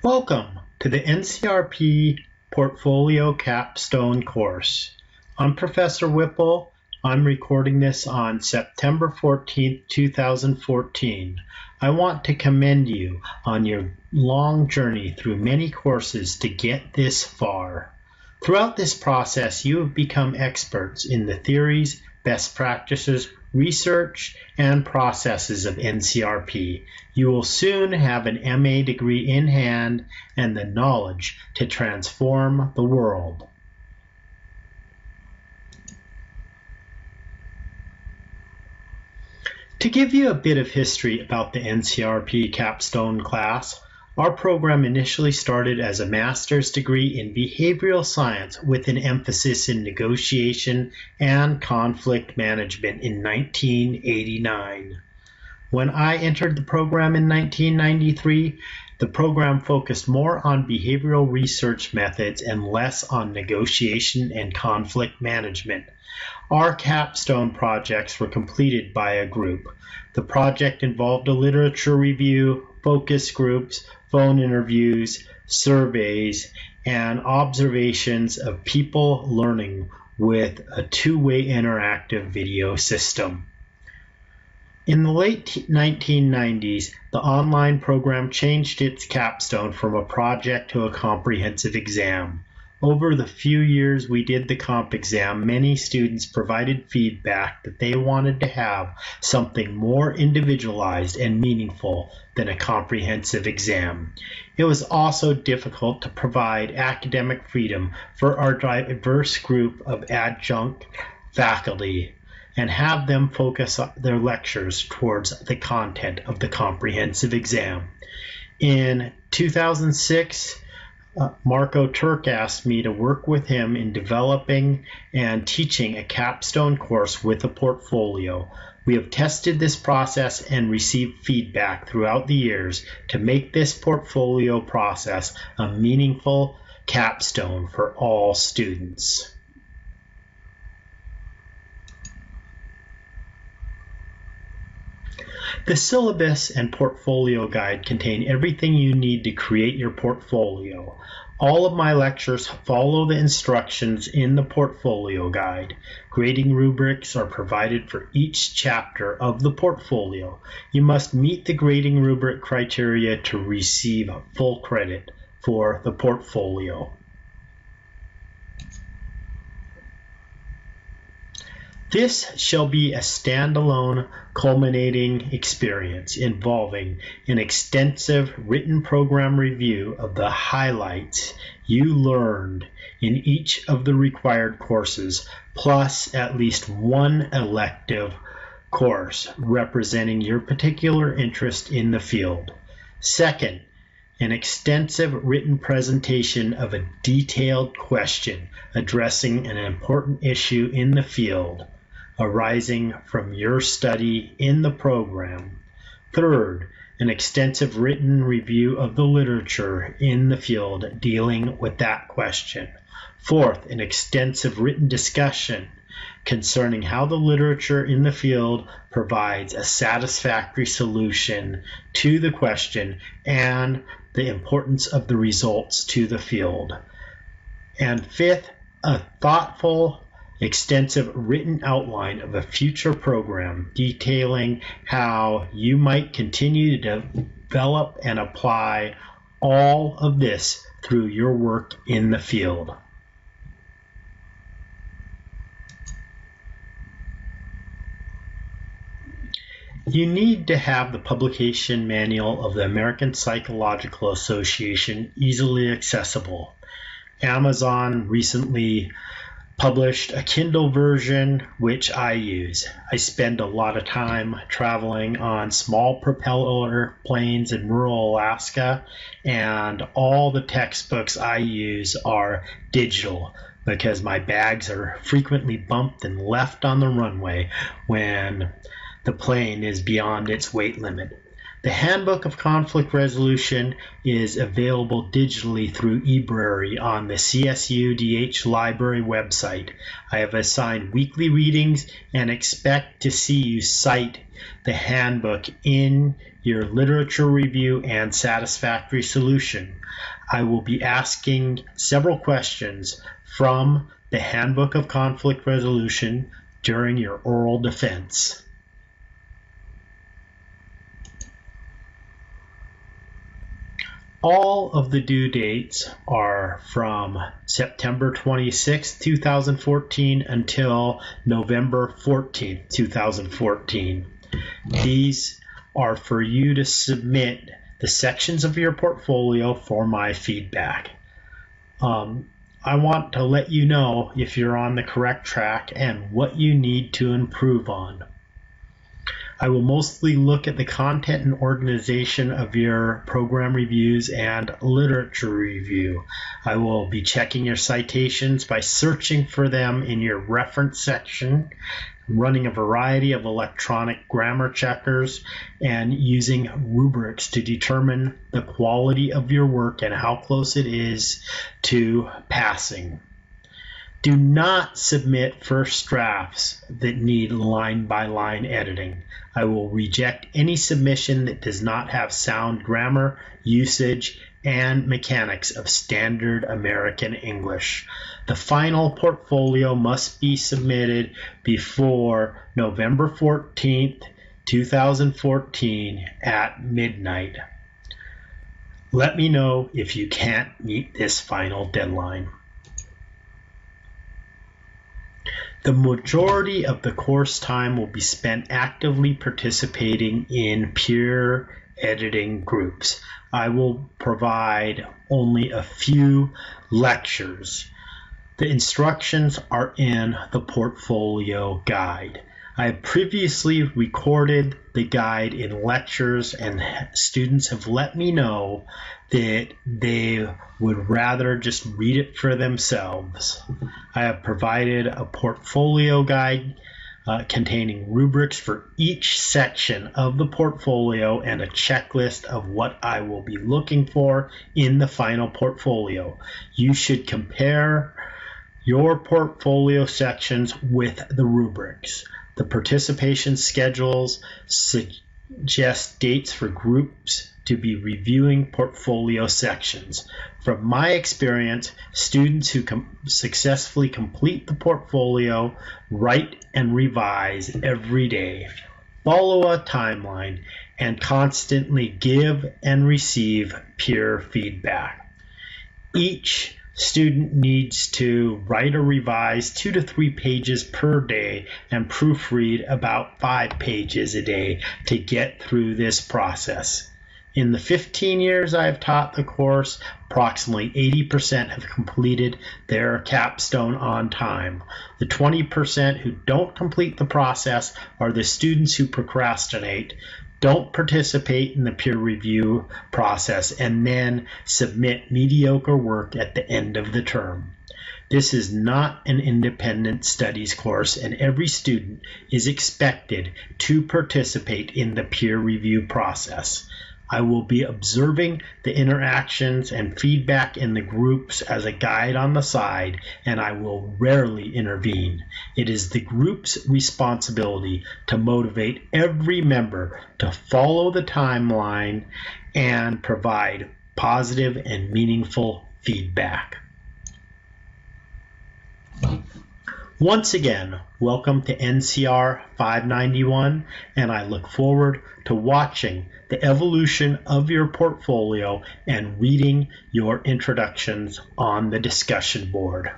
Welcome to the NCRP Portfolio Capstone Course. I'm Professor Whipple. I'm recording this on September 14th, 2014. I want to commend you on your long journey through many courses to get this far. Throughout this process, you have become experts in the theories, best practices, research, and processes of NCRP. You will soon have an MA degree in hand and the knowledge to transform the world. To give you a bit of history about the NCRP Capstone class, our program initially started as a master's degree in behavioral science with an emphasis in negotiation and conflict management in 1989. When I entered the program in 1993, the program focused more on behavioral research methods and less on negotiation and conflict management. Our capstone projects were completed by a group. The project involved a literature review, focus groups, phone interviews, surveys, and observations of people learning with a two-way interactive video system. In the late 1990s, the online program changed its capstone from a project to a comprehensive exam. Over the few years we did the comp exam, many students provided feedback that they wanted to have something more individualized and meaningful than a comprehensive exam. It was also difficult to provide academic freedom for our diverse group of adjunct faculty and have them focus their lectures towards the content of the comprehensive exam. In 2006, Marco Turk asked me to work with him in developing and teaching a capstone course with a portfolio. We have tested this process and received feedback throughout the years to make this portfolio process a meaningful capstone for all students. The syllabus and portfolio guide contain everything you need to create your portfolio. All of my lectures follow the instructions in the portfolio guide. Grading rubrics are provided for each chapter of the portfolio. You must meet the grading rubric criteria to receive full credit for the portfolio. This shall be a standalone, culminating experience involving an extensive written program review of the highlights you learned in each of the required courses, plus at least one elective course representing your particular interest in the field. Second, an extensive written presentation of a detailed question addressing an important issue in the field arising from your study in the program. Third, an extensive written review of the literature in the field dealing with that question. Fourth, an extensive written discussion concerning how the literature in the field provides a satisfactory solution to the question and the importance of the results to the field. And fifth, a thoughtful, extensive written outline of a future program detailing how you might continue to develop and apply all of this through your work in the field. You need to have the publication manual of the American Psychological Association easily accessible. Amazon recently published a Kindle version, which I use. I spend a lot of time traveling on small propeller planes in rural Alaska, and all the textbooks I use are digital because my bags are frequently bumped and left on the runway when the plane is beyond its weight limit. The Handbook of Conflict Resolution is available digitally through eBrary on the CSU-DH Library website. I have assigned weekly readings and expect to see you cite the handbook in your literature review and satisfactory solution. I will be asking several questions from the Handbook of Conflict Resolution during your oral defense. All of the due dates are from September 26, 2014 until November 14, 2014. These are for you to submit the sections of your portfolio for my feedback. I want to let you know if you're on the correct track and what you need to improve on. I will mostly look at the content and organization of your program reviews and literature review. I will be checking your citations by searching for them in your reference section, running a variety of electronic grammar checkers, and using rubrics to determine the quality of your work and how close it is to passing. Do not submit first drafts that need line-by-line editing. I will reject any submission that does not have sound grammar, usage, and mechanics of standard American English. The final portfolio must be submitted before November 14th, 2014 at midnight. Let me know if you can't meet this final deadline. The majority of the course time will be spent actively participating in peer editing groups. I will provide only a few lectures. The instructions are in the portfolio guide. I have previously recorded the guide in lectures, and students have let me know that they would rather just read it for themselves. I have provided a portfolio guide containing rubrics for each section of the portfolio and a checklist of what I will be looking for in the final portfolio. You should compare your portfolio sections with the rubrics. The participation schedules suggest dates for groups to be reviewing portfolio sections. From my experience, students who successfully complete the portfolio write and revise every day, follow a timeline, and constantly give and receive peer feedback. Each student needs to write or revise 2 to 3 pages per day and proofread about 5 pages a day to get through this process. In the 15 years I have taught the course, approximately 80% have completed their capstone on time. The 20% who don't complete the process are the students who procrastinate, don't participate in the peer review process, and then submit mediocre work at the end of the term. This is not an independent studies course, and every student is expected to participate in the peer review process. I will be observing the interactions and feedback in the groups as a guide on the side, and I will rarely intervene. It is the group's responsibility to motivate every member to follow the timeline and provide positive and meaningful feedback. Once again, welcome to NCR 591, and I look forward to watching the evolution of your portfolio and reading your introductions on the discussion board.